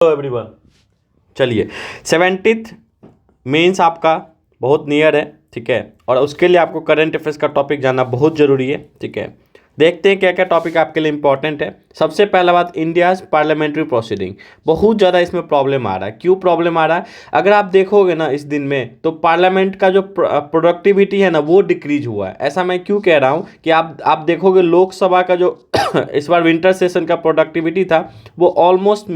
Hello everyone. चलिए, 70th mains आपका बहुत नियर है, ठीक है। और उसके लिए आपको करंट अफेयर्स का टॉपिक जानना बहुत ज़रूरी है, ठीक है। देखते हैं क्या क्या टॉपिक आपके लिए इंपॉर्टेंट है। सबसे पहला बात, इंडियाज़ पार्लियामेंट्री प्रोसीडिंग। बहुत ज़्यादा इसमें प्रॉब्लम आ रहा है। क्यों प्रॉब्लम आ रहा है? अगर आप देखोगे ना इस दिन में, तो पार्लियामेंट का जो प्रोडक्टिविटी है ना, वो डिक्रीज हुआ है। ऐसा मैं क्यों कह रहा हूँ कि आप देखोगे लोकसभा का जो इस बार विंटर सेशन का प्रोडक्टिविटी था, वो ऑलमोस्ट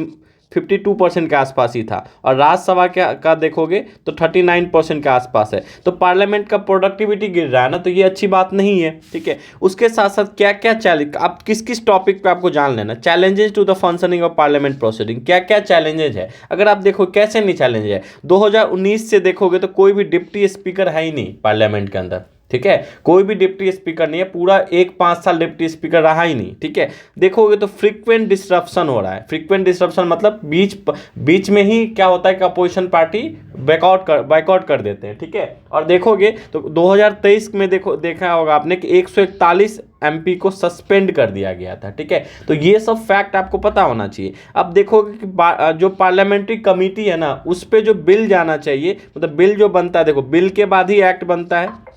52% के आसपास ही था। और राज्यसभा का देखोगे तो 39% के आसपास है। तो पार्लियामेंट का प्रोडक्टिविटी गिर रहा है ना, तो ये अच्छी बात नहीं है, ठीक है। उसके साथ साथ क्या क्या चैलेंज, आप किस किस टॉपिक पे आपको जान लेना। Challenges to the functioning of parliament proceeding, क्या क्या चैलेंजेज है। अगर आप देखो कैसे नहीं चैलेंज है, 2019 से देखोगे तो कोई भी डिप्टी स्पीकर है ही नहीं पार्लियामेंट के अंदर, ठीक है। कोई भी डिप्टी स्पीकर नहीं है, पूरा 1-5 साल डिप्टी स्पीकर रहा ही नहीं, ठीक है। देखोगे तो फ्रीक्वेंट डिस्ट्रप्शन हो रहा है। फ्रीक्वेंट डिस्ट्रप्शन मतलब बीच में ही क्या होता है कि अपोजिशन पार्टी बैकआउट कर देते हैं, ठीक है। और देखोगे तो 2023 में देखा होगा आपने कि 141 एमपी को सस्पेंड कर दिया गया था, ठीक है। तो ये सब फैक्ट आपको पता होना चाहिए। अब देखोगे कि जो पार्लियामेंट्री कमेटी है ना, उस पर जो बिल जाना चाहिए, मतलब बिल जो बनता है, देखो बिल के बाद ही एक्ट बनता है,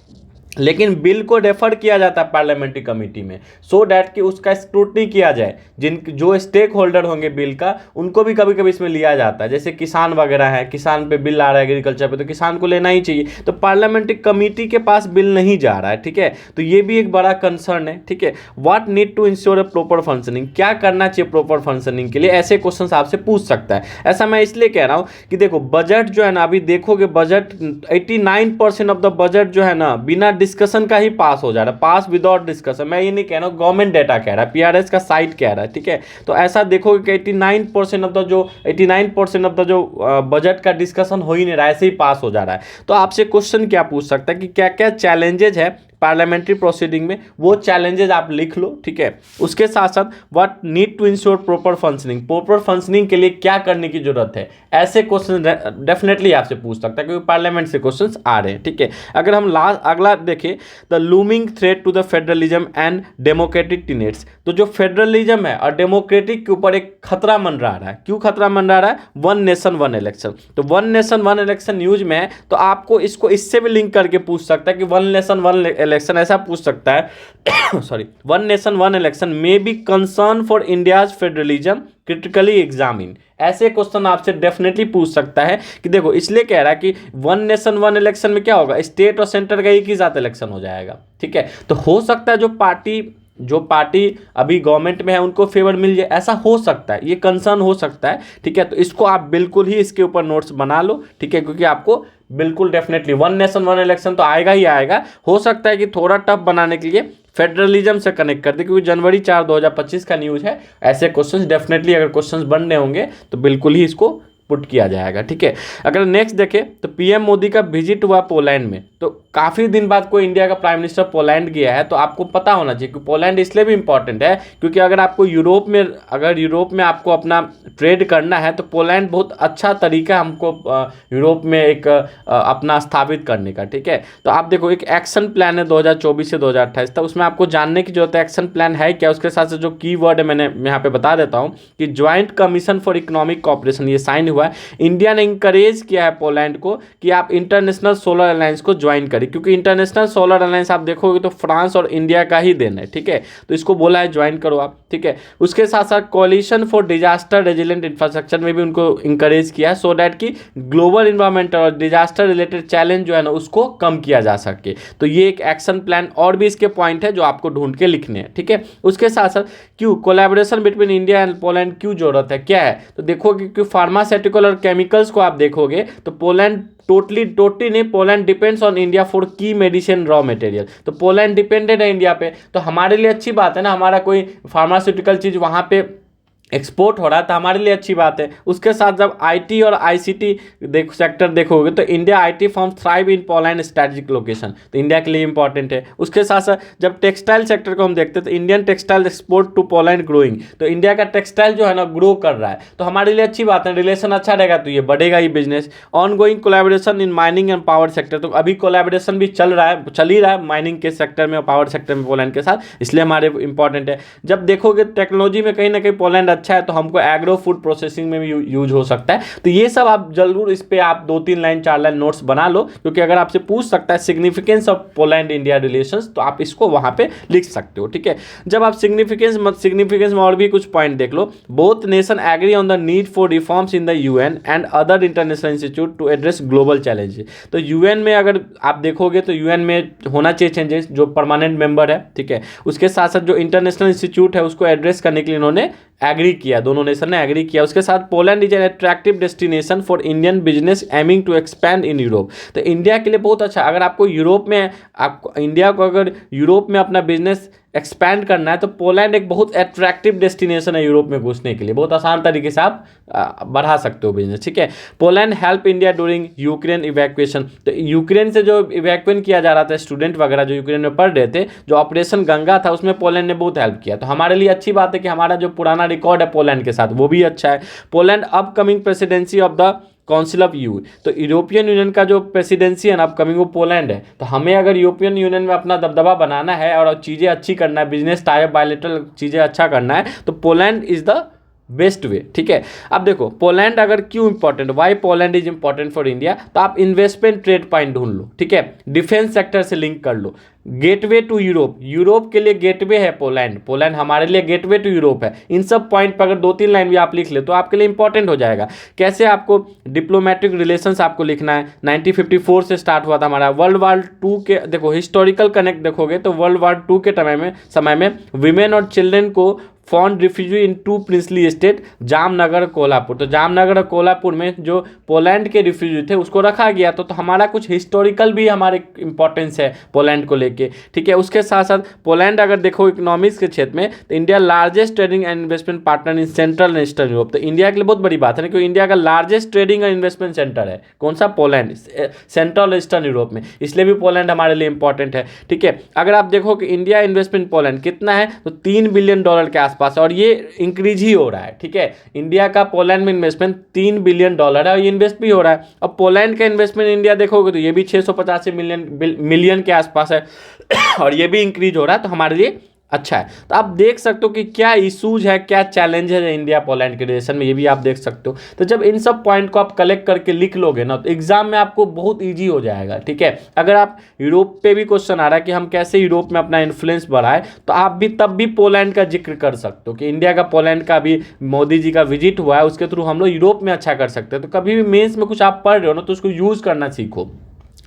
लेकिन बिल को रेफर किया जाता है पार्लियामेंट्री कमेटी में, सो डैट कि उसका स्क्रूटनी किया जाए। जो स्टेक होल्डर होंगे बिल का, उनको भी कभी कभी इसमें लिया जाता है। जैसे किसान वगैरह है, किसान पे बिल आ रहा है एग्रीकल्चर पे, तो किसान को लेना ही चाहिए। तो पार्लियामेंट्री कमेटी के पास बिल नहीं जा रहा है, ठीक है। तो ये भी एक बड़ा कंसर्न है, ठीक है। What need to ensure a proper functioning, क्या करना चाहिए प्रॉपर फंक्शनिंग के लिए, ऐसे क्वेश्चन आपसे पूछ सकता है। ऐसा मैं इसलिए कह रहा हूँ कि देखो बजट जो है ना, अभी देखोगे बजट 89% ऑफ द बजट जो है ना, बिना डिस्कशन का ही पास हो जा रहा है, पास विदाउट डिस्कशन। मैं ये नहीं कह रहा हूँ, गवर्नमेंट डेटा कह रहा है, पीआरएस का साइट कह रहा है, ठीक है। तो ऐसा देखोगे कि 89% ऑफ द जो बजट का डिस्कशन हो ही नहीं रहा है, ऐसे ही पास हो जा रहा है। तो आपसे क्वेश्चन क्या पूछ सकता है कि क्या क्या चैलेंजेज है पार्लियामेंट्री प्रोसीडिंग में, वो चैलेंजेज आप लिख लो, ठीक है। उसके साथ साथ what need to ensure proper functioning के लिए क्या करने की जरूरत है, ऐसे क्वेश्चन डेफिनेटली आपसे पूछ सकता है, क्योंकि पार्लियामेंट से क्वेश्चंस आ रहे हैं, ठीक है। अगर हम अगला देखें, the looming threat to the federalism and democratic tenets. तो जो फेडरलिज्म है और डेमोक्रेटिक के ऊपर एक खतरा मंडरा रहा है। क्यों खतरा मंडरा रहा है? One nation one election. तो one nation one election news में है, तो आपको इसको इससे भी लिंक करके पूछ सकता है कि वन नेशन वन इलेक्शन ऐसा पूछ सकता है sorry, one nation one election may be concern for India's federalism critically examine. ऐसे क्वेश्चन आपसे डेफिनेटली पूछ सकता है कि देखो, इसलिए कह रहा है कि वन नेशन वन इलेक्शन में क्या होगा, स्टेट और सेंटर का एक ही साथ इलेक्शन हो जाएगा, ठीक है। तो हो सकता है जो पार्टी अभी गवर्नमेंट में है उनको फेवर मिल जाए, ऐसा हो सकता है, ये कंसर्न हो सकता है, ठीक है। तो इसको आप बिल्कुल ही इसके ऊपर नोट्स बना लो, ठीक है, क्योंकि आपको बिल्कुल definitely one nation one election तो आएगा ही आएगा। हो सकता है कि थोड़ा टफ बनाने के लिए फेडरलिज्म से कनेक्ट कर दे, क्योंकि जनवरी 4 2025 का न्यूज़ है। ऐसे क्वेश्चंस डेफिनेटली अगर क्वेश्चंस बन रहे होंगे तो बिल्कुल ही इसको पुट किया जाएगा, ठीक है। अगर नेक्स्ट देखें तो पीएम मोदी का विजिट हुआ पोलैंड में। तो काफ़ी दिन बाद कोई इंडिया का प्राइम मिनिस्टर पोलैंड गया है, तो आपको पता होना चाहिए कि पोलैंड इसलिए भी इंपॉर्टेंट है क्योंकि अगर आपको यूरोप में आपको अपना ट्रेड करना है, तो पोलैंड बहुत अच्छा तरीका हमको यूरोप में एक अपना स्थापित करने का, ठीक है। तो आप देखो, एक एक्शन प्लान है 2024 से 2028 तक, उसमें आपको जानने की जरूरत है एक्शन प्लान है क्या। उसके साथ साथ जो की वर्ड है मैंने यहाँ पे बता देता हूँ कि joint commission for economic cooperation, ये साइन हुआ है। इंडिया ने इंकरेज किया है पोलैंड को कि आप इंटरनेशनल सोलर अलायंस को ज्वाइन करें, क्योंकि इंटरनेशनल सोलर अलायंस आप देखोगे तो फ्रांस और इंडिया का ही देन है, ठीक है। तो इसको बोला है ज्वाइन करो आप, ठीक है। उसके साथ साथ coalition for disaster resilient infrastructure में भी उनको इंकरेज किया है, सो डैट कि ग्लोबल इन्वायरमेंटल और डिजास्टर रिलेटेड चैलेंज जो है ना, उसको कम किया जा सके। तो ये एक एक्शन प्लान, और भी इसके पॉइंट है जो आपको ढूंढ के लिखने हैं, ठीक है। उसके साथ साथ क्यों collaboration between India and Poland क्यों जरूरत है, क्या है, तो देखोगे कि फार्मास्यूटिकल और केमिकल्स को आप देखोगे तो पोलैंड टोटली नहीं, Poland depends on India for की मेडिसिन रॉ मटेरियल। तो पोलैंड डिपेंडेड है इंडिया पे, तो हमारे लिए अच्छी बात है ना, हमारा कोई फार्मास्यूटिकल चीज़ वहाँ पे एक्सपोर्ट हो रहा है तो हमारे लिए अच्छी बात है। उसके साथ जब आईटी और आईसीटी सेक्टर देखोगे तो India IT firms thrive in Poland strategic location, तो इंडिया के लिए इंपॉर्टेंट है। उसके साथ साथ जब टेक्सटाइल सेक्टर को हम देखते हैं तो Indian textile export to Poland growing, तो इंडिया का टेक्सटाइल जो है ना ग्रो कर रहा है, तो हमारे लिए अच्छी बात है, रिलेशन अच्छा रहेगा तो ये बढ़ेगा ही business. Ongoing collaboration in mining and power sector, तो अभी कोलैबोरेशन भी चल ही रहा है माइनिंग के सेक्टर में और पावर सेक्टर में पोलैंड के साथ, इसलिए हमारे इंपॉर्टेंट है। जब देखोगे टेक्नोलॉजी में कहीं ना कहीं पोलैंड अच्छा है तो हमको एग्रो फूड प्रोसेसिंग में भी यूज हो सकता है। तो ये सब आप जरूर इस पे आप 2-3 लाइन 4 लाइन नोट्स बना लो, क्योंकि अगर आपसे पूछ सकता है significance of Poland India relations, तो आप इसको वहां पे लिख सकते हो, ठीक है। जब आप सिग्निफिकेंस में और भी कुछ पॉइंट देख लो, both nation agree on the need for reforms in the UN and other international institute to address global challenges. तो यूएन में अगर आप देखोगे तो यूएन में होना चाहिए चेंजेस, जो परमानेंट मेंबर है, ठीक है। उसके साथ साथ जो इंटरनेशनल इंस्टीट्यूट है उसको एड्रेस करने के लिए इन्होंने एग्री किया, दोनों नेशन ने एग्री किया। उसके साथ Poland is an attractive destination for Indian business aiming to expand in Europe. तो इंडिया के लिए बहुत अच्छा, अगर आपको यूरोप में, आपको इंडिया को अगर यूरोप में अपना बिजनेस एक्सपैंड करना है तो पोलैंड एक बहुत अट्रैक्टिव डेस्टिनेशन है यूरोप में घुसने के लिए, बहुत आसान तरीके से आप बढ़ा सकते हो बिजनेस, ठीक है। Poland help India during Ukraine evacuation. तो यूक्रेन से जो इवैक्यूएट किया जा रहा था स्टूडेंट वगैरह जो यूक्रेन में पढ़ रहे थे, जो ऑपरेशन गंगा था उसमें पोलैंड ने बहुत हेल्प किया। तो हमारे लिए अच्छी बात है कि हमारा जो पुराना रिकॉर्ड है पोलैंड के साथ वो भी अच्छा है। Poland upcoming presidency of the council of you, तो यूरोपियन यूनियन का जो प्रेसिडेंसी है ना अपकमिंग वो पोलैंड है। तो हमें अगर यूरोपियन यूनियन में अपना दबदबा बनाना है और चीज़ें अच्छी करना है, बिजनेस टाइप बायलैटरल चीज़ें अच्छा करना है, तो Poland is the best way, ठीक है। अब देखो पोलैंड अगर क्यों important, why Poland is important for India, तो आप इन्वेस्टमेंट ट्रेड पॉइंट ढूंढ लो, ठीक है। डिफेंस सेक्टर से लिंक कर लो, गेटवे टू यूरोप, यूरोप के लिए गेटवे है पोलैंड, पोलैंड हमारे लिए गेटवे टू यूरोप है। इन सब पॉइंट पर अगर 2-3 लाइन भी आप लिख ले तो आपके लिए इंपॉर्टेंट हो जाएगा। कैसे आपको डिप्लोमेटिक रिलेशंस आपको लिखना है, 1954 से स्टार्ट हुआ था हमारा। वर्ल्ड वॉर 2 के देखो हिस्टोरिकल कनेक्ट देखोगे तो वर्ल्ड वॉर 2 के समय में विमेन और चिल्ड्रेन को फाउंड रिफ्यूजी इन 2 प्रिंसली स्टेट, जामनगर कोल्हापुर। तो जामनगर और कोल्हापुर में जो पोलैंड के रिफ्यूजी थे उसको रखा गया। तो हमारा कुछ हिस्टोरिकल भी हमारे इंपॉर्टेंस है पोलैंड को लेके, ठीक है। उसके साथ साथ पोलैंड अगर देखो इकोनॉमिक्स के क्षेत्र में तो India largest trading and investment partner in central and eastern Europe. तो इंडिया के लिए बहुत बड़ी बात है ना, क्योंकि इंडिया का largest trading and investment centre है कौन सा, पोलैंड, सेंट्रल ईस्टर्न यूरोप में, इसलिए भी पोलैंड हमारे लिए इंपॉर्टेंट है, ठीक है। अगर आप देखो कि इंडिया इन्वेस्टमेंट पोलैंड कितना है तो $3 बिलियन के आसपास है, और ये इंक्रीज ही हो रहा है, ठीक है। इंडिया का पोलैंड में इन्वेस्टमेंट $3 बिलियन है और ये इन्वेस्ट भी हो रहा है। अब पोलैंड का इन्वेस्टमेंट इंडिया देखोगे तो ये भी 685 मिलियन के आसपास है और ये भी इंक्रीज हो रहा है, तो हमारे लिए अच्छा है। तो आप देख सकते हो कि क्या इशूज है, क्या चैलेंजेस है इंडिया पोलैंड के रिलेशन में, ये भी आप देख सकते हो। तो जब इन सब पॉइंट को आप कलेक्ट करके लिख लोगे ना तो एग्जाम में आपको बहुत इजी हो जाएगा, ठीक है। अगर आप यूरोप पे भी क्वेश्चन आ रहा है कि हम कैसे यूरोप में अपना इन्फ्लुएंस बढ़ाए, तो आप भी तब भी पोलैंड का जिक्र कर सकते हो कि इंडिया का पोलैंड का भी मोदी जी का विजिट हुआ है, उसके थ्रू हम लोग यूरोप में अच्छा कर सकते हैं। तो कभी भी मेंस में कुछ आप पढ़ रहे हो ना तो उसको यूज करना सीखो,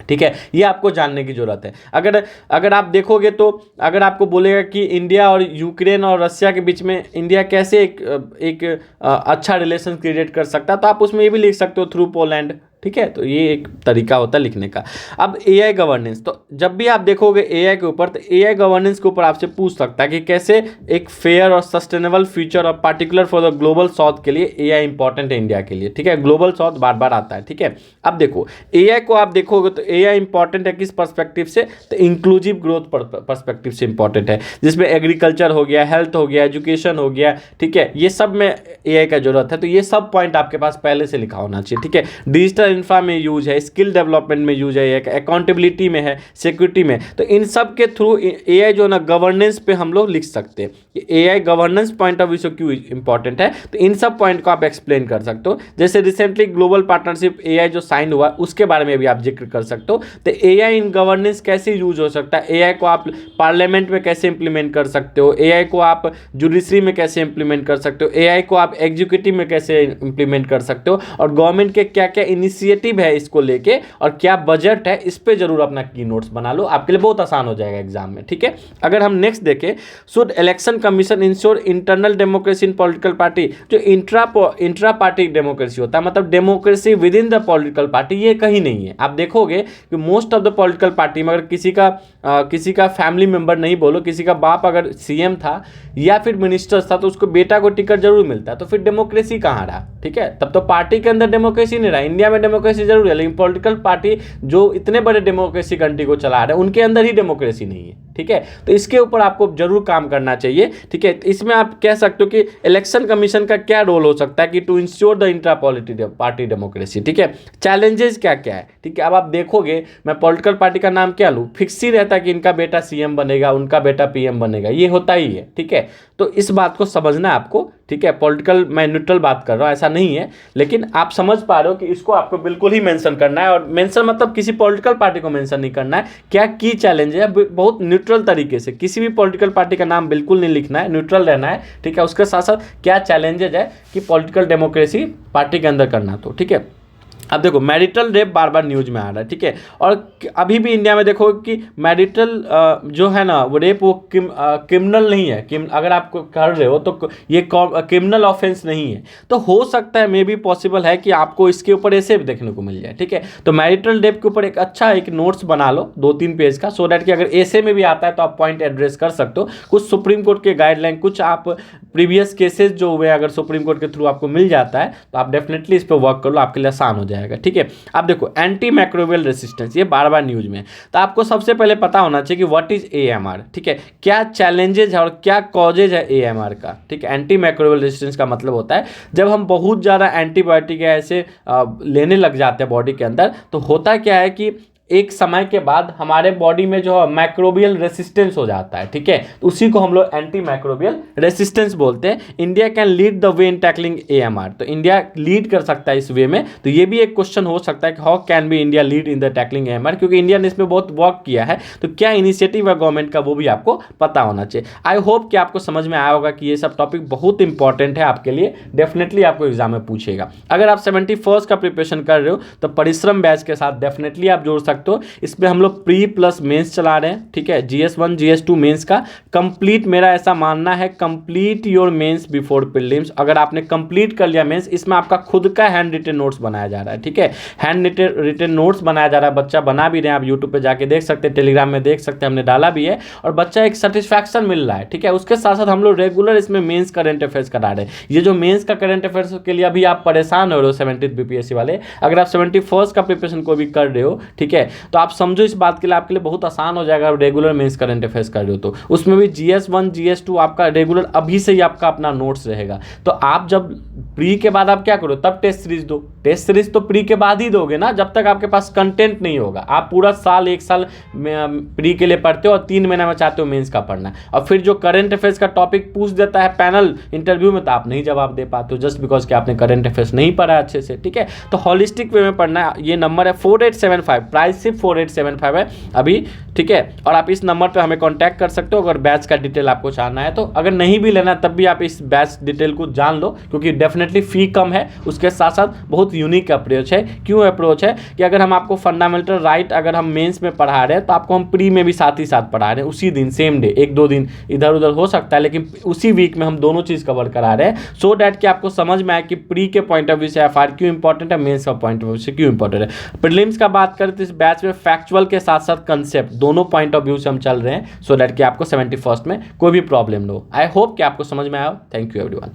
ठीक है। ये आपको जानने की जरूरत है। अगर आप देखोगे तो अगर आपको बोलेगा कि इंडिया और यूक्रेन और रशिया के बीच में इंडिया कैसे एक अच्छा रिलेशन क्रिएट कर सकता है, तो आप उसमें ये भी लिख सकते हो थ्रू पोलैंड, ठीक है। तो ये एक तरीका होता है लिखने का। अब एआई गवर्नेंस, तो जब भी आप देखोगे एआई के ऊपर तो एआई गवर्नेंस के ऊपर आपसे पूछ सकता है कि कैसे एक फेयर और सस्टेनेबल फ्यूचर और particular for the global south के लिए एआई इंपॉर्टेंट है इंडिया के लिए, ठीक है। ग्लोबल साउथ बार बार आता है, ठीक है। अब देखो एआई को आप देखोगे तो एआई इंपॉर्टेंट है किस पर्सपेक्टिव से, तो इंक्लूसिव ग्रोथ पर्सपेक्टिव से इंपॉर्टेंट है, जिसमें एग्रीकल्चर हो गया, हेल्थ हो गया, एजुकेशन हो गया, ठीक है। ये सब में एआई का जरूरत है। तो ये सब पॉइंट आपके पास पहले से लिखा होना चाहिए, ठीक है। डिजिटल इंफ्रा में यूज है, स्किल डेवलपमेंट में यूज है, अकाउंटेबिलिटी में है, सिक्योरिटी में। तो इन सब के थ्रू एआई जो ना गवर्नेंस पे हम लोग लिख सकते हैं कि AI governance point of view से क्यों इंपॉर्टेंट है। तो इन सब पॉइंट को आप एक्सप्लेन कर सकते हो। जैसे रिसेंटली ग्लोबल पार्टनरशिप एआई जो साइन हुआ उसके बारे में भी आप जिक्र कर सकते हो। तो एआई इन गवर्नेंस कैसे यूज हो सकता है, एआई को आप पार्लियामेंट में कैसे इंप्लीमेंट कर सकते हो, एआई को आप जुडिशरी में कैसे इंप्लीमेंट कर सकते हो, एआई को आप एग्जीक्यूटिव में कैसे इंप्लीमेंट कर सकते हो, और गवर्नमेंट के क्या क्या इनिशिएटिव है इसको लेके और क्या बजट है, इस पे जरूर अपना की नोट्स बना लो, आपके लिए बहुत आसान हो जाएगा एग्जाम में, ठीक है। अगर हम नेक्स्ट देखें, should election commission ensure internal democracy in political party. जो इंट्रा पार्टी डेमोक्रेसी होता है, मतलब democracy with in the political party, ये कहीं नहीं है। आप देखोगे कि most of the political party में अगर किसी का फैमिली मेंबर नहीं बोलो, किसी का बाप अगर सीएम था या फिर मिनिस्टर था तो उसको बेटा को टिकट जरूर मिलता है, तो फिर डेमोक्रेसी कहाँ रहा, ठीक है। तब तो पार्टी के अंदर डेमोक्रेसी नहीं रहा। इंडिया में डेमोक्रेसी जरूर है, लेकिन पॉलिटिकल पार्टी जो इतने बड़े डेमोक्रेसी कंट्री को चला रहे हैं उनके अंदर ही डेमोक्रेसी नहीं है, ठीक है। तो इसके ऊपर आपको जरूर काम करना चाहिए, ठीक है। इसमें आप कह सकते हो कि इलेक्शन कमीशन का क्या रोल हो सकता है कि to ensure the intra party democracy, ठीक है। चैलेंजेस क्या क्या है, ठीक है। अब आप देखोगे मैं पॉलिटिकल पार्टी का नाम क्या लूँ, फिक्स ही रहता है कि इनका बेटा सीएम बनेगा, उनका बेटा पीएम बनेगा, ये होता ही है, ठीक है। तो इस बात को समझना है आपको, ठीक है। पॉलिटिकल मैं न्यूट्रल बात कर रहा हूँ, ऐसा नहीं है, लेकिन आप समझ पा रहे हो कि इसको आपको बिल्कुल ही मेंशन करना है। और मेंशन मतलब किसी पॉलिटिकल पार्टी को मेंशन नहीं करना है, क्या की चैलेंज है, बहुत न्यूट्रल तरीके से किसी भी पॉलिटिकल पार्टी का नाम बिल्कुल नहीं लिखना है, न्यूट्रल रहना है, ठीक है। उसके साथ साथ क्या चैलेंजेज है कि पॉलिटिकल डेमोक्रेसी पार्टी के अंदर करना, तो ठीक है। अब देखो मैरिटल रेप बार बार न्यूज में आ रहा है, ठीक है। और अभी भी इंडिया में देखो कि मैरिटल जो है ना वो रेप वो क्रिमिनल नहीं है, अगर आप कर रहे हो तो ये क्रिमिनल ऑफेंस नहीं है। तो हो सकता है मे बी पॉसिबल है कि आपको इसके ऊपर ऐसे भी देखने को मिल जाए, ठीक है। तो मैरिटल रेप के ऊपर एक अच्छा एक नोट्स बना लो 2-3 पेज का, सो डैट कि अगर ऐसे में भी आता है तो आप पॉइंट एड्रेस कर सकते हो। कुछ सुप्रीम कोर्ट के गाइडलाइन, कुछ आप प्रीवियस केसेस जो हुए अगर सुप्रीम कोर्ट के थ्रू आपको मिल जाता है तो आप डेफिनेटली इस पर वर्क कर लो, आपके लिए आसान हो जाएगा, ठीक है। आप देखो एंटी माइक्रोबियल रेसिस्टेंस, ये बार बार न्यूज में, तो आपको सबसे पहले पता होना चाहिए कि व्हाट इज एएमआर, ठीक है। क्या चैलेंजेज है और क्या कॉजेज है एएमआर का, ठीक है। एंटी माइक्रोबियल रेसिस्टेंस का मतलब होता है जब हम बहुत ज़्यादा एंटीबायोटिक ऐसे लेने लग जाते हैं बॉडी के अंदर, तो होता क्या है कि एक समय के बाद हमारे बॉडी में जो है माइक्रोबियल रेसिस्टेंस हो जाता है, ठीक है। तो उसी को हम लोग एंटी माइक्रोबियल रेसिस्टेंस बोलते हैं। India can lead the way in tackling AMR, तो इंडिया लीड कर सकता है इस वे में। तो ये भी एक क्वेश्चन हो सकता है कि how can be India lead in the tackling AMR, क्योंकि इंडिया ने इसमें बहुत वर्क किया है। तो क्या इनिशिएटिव है गवर्नमेंट का वो भी आपको पता होना चाहिए। आई होप कि आपको समझ में आया होगा कि ये सब टॉपिक बहुत इंपॉर्टेंट है आपके लिए, डेफिनेटली आपको एग्जाम में पूछेगा। अगर आप 71st का प्रिपरेशन कर रहे हो तो परिश्रम बैच के साथ डेफिनेटली आप जोड़ सकते हो। इसमें हम लोग प्री प्लस मेंस चला रहे हैं, ठीक है। GS1 GS2 मेंस का कंप्लीट, मेरा ऐसा मानना है complete your mains before prelims. अगर आपने कंप्लीट कर लिया मेंस, इसमें आपका खुद का हैंड रिटन नोट्स बनाया जा रहा है, ठीक है। हैंड रिटन नोट्स बनाया जा रहा है, बच्चा बना भी रहे हैं, आप यूट्यूब पे जाके देख सकते हैं, टेलीग्राम में देख सकते हैं, हमने डाला भी है, और बच्चा एक सेटिस्फैक्शन मिल रहा है, ठीक है। उसके साथ साथ हम लोग रेगुलर इसमें मेंस करंट अफेयर्स करा रहे हैं। ये जो मेंस का करंट अफेयर्स के लिए अभी आप परेशान हो रहे हो 70th BPSC वाले, अगर आप 71st का प्रिपरेशन को भी कर रहे हो, ठीक है, तो आप समझो इस बात के लिए आपके लिए बहुत आसान हो जाएगा। रेगुलर मेंस करंट अफेयर्स कर रहे हो तो उसमें भी GS1 GS2 आपका रेगुलर अभी से ही आपका अपना नोट्स रहेगा। तो आप जब प्री के बाद आप क्या करो, तब टेस्ट सीरीज दो। टेस्ट सीरीज तो प्री के बाद ही दोगे ना, जब तक आपके पास कंटेंट नहीं होगा। आप पूरा साल 1 साल प्री के लिए पढ़ते हो और 3 महीना में चाहते हो मेंस का पढ़ना, और फिर जो करंट अफेयर्स का टॉपिक पूछ देता है पैनल इंटरव्यू में, तो आप नहीं जवाब दे पाते हो जस्ट बिकॉज कि आपने करंट अफेयर्स नहीं पढ़ा अच्छे से, ठीक है। तो हॉलिस्टिक वे में पढ़ना है। ये नंबर है 4875, प्राइस सिर्फ 4875 है अभी, ठीक है। और आप इस नंबर पे हमें कांटेक्ट कर सकते हो अगर बैच का डिटेल आपको जानना है तो। अगर नहीं भी लेना तब भी आप इस बैच डिटेल को जान लो, क्योंकि डेफिनेटली फी कम है, उसके साथ साथ बहुत यूनिक अप्रोच है। क्यों अप्रोच है कि अगर हम आपको फंडामेंटल राइट अगर हम मेंस में पढ़ा रहे हैं तो आपको हम प्री में भी साथ ही साथ पढ़ा रहे हैं, उसी दिन सेम डे। 1-2 दिन इधर उधर हो सकता है, लेकिन उसी वीक में हम दोनों चीज़ कवर करा रहे हैं, सो डैट कि आपको समझ में आए कि प्री के पॉइंट ऑफ व्यू से FR क्यों इंपॉर्टेंट है, मेंस का पॉइंट ऑफ व्यू से क्यों इंपॉर्टेंट है। प्रीलिम्स का बात करें तो इस बैच में फैक्चुअल के साथ साथ कंसेप्ट दोनों पॉइंट ऑफ व्यू से हम चल रहे हैं, सो डैट कि आपको 71st में कोई भी प्रॉब्लम ना हो। आई होप कि आपको समझ में आया हो। Thank you everyone.